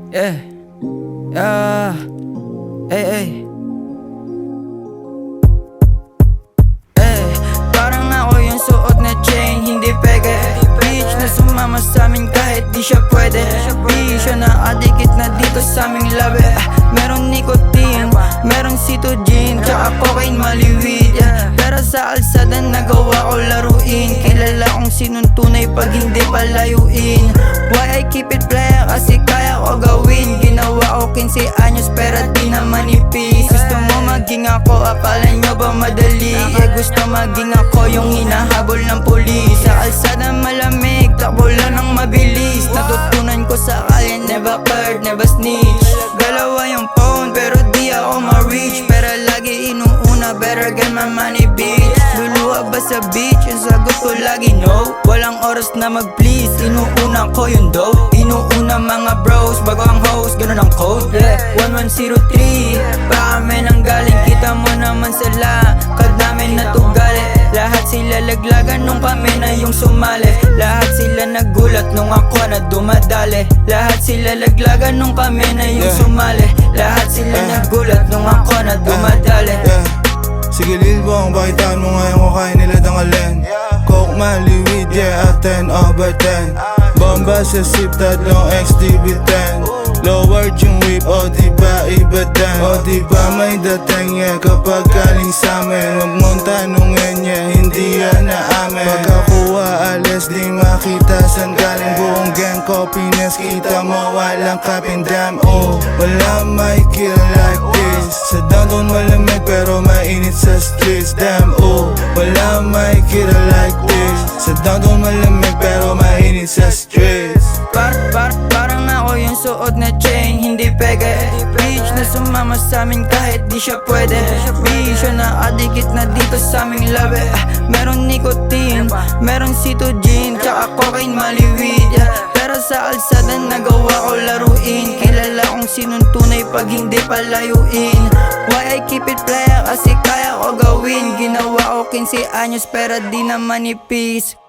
Yeah. Yeah. Hey, hey. Parang ako yung suot na chain, hindi peke. Bitch na sumama sa amin kahit di siya pwede. Di siya na-adikit na dito sa aming labi. Meron nicotine, meron citogen, tsaka cocaine maliwid. Pero sa alsada nagawa ko laruin. Kilala kong sinong tunay pag hindi palayuin. Why I keep it playa? Kasi kaya ko gawin. Ginawa ko 15 anyos pero di na manipis. Gusto mo maging ako, akala nyo ba madali? Gusto maging ako yung hinahabol ng pulis. Sa alsada malamig, takbo lang ng mabilis. Natutunan ko sa kalye, never flirt, never snitch. Galawa yung phone pero di ako ma-reach. Pero lagi inuuna, better get my money bitch. Luluwa ba sa beach? Ang sagot ko lagi no. Walang oras na mag-please, inuuna ko yung dough. Inuuna mga bros, bago ang host, ganun ang code. 1103, pa kami nang galing. Kita mo naman sila, kadami na tugali. Lahat sila laglagan nung kami na yung sumali. Lahat sila nagulat nung ako na dumadali. Lahat sila laglagan nung kami na yung sumali. Lahat sila nagulat nung ako na dumadali. Sige Lil Bong, pakitaan mo nga yung mukha nila dangalin. Coke maliwid, yeah, at 10 over 10. Bomba sa sip, tatlong XDB10. Lower yung whip, o diba iba din? O diba may dating, yeah, kapag galing sa'min. Huwag mong tanungin, yeah, hindi yan na amin. Pagkakuha alis, di makita saan galing. Buong gang copiness, kita mo walang kapindam. Oh, wala may kill like this. Sa downtown malamig pero mainit sa streets. Damn, oh, wala may kill like this. Sa downtown malamig pero mainit sa streets. Parang ako yung suot na chain, hindi peke. Bitch na sumama sa amin kahit di siya pwede. Di siya na-adikit na dito sa aming labi. Meron nicotine, meron citogen, tsaka cocaine maliwid. Pero sa alsada nagawa ko laruin. Kilala kong sinong tunay pag hindi palayuin. Why I keep it playa? Kasi kaya ko gawin. Ginawa ko 15 anyos pero di na manipis.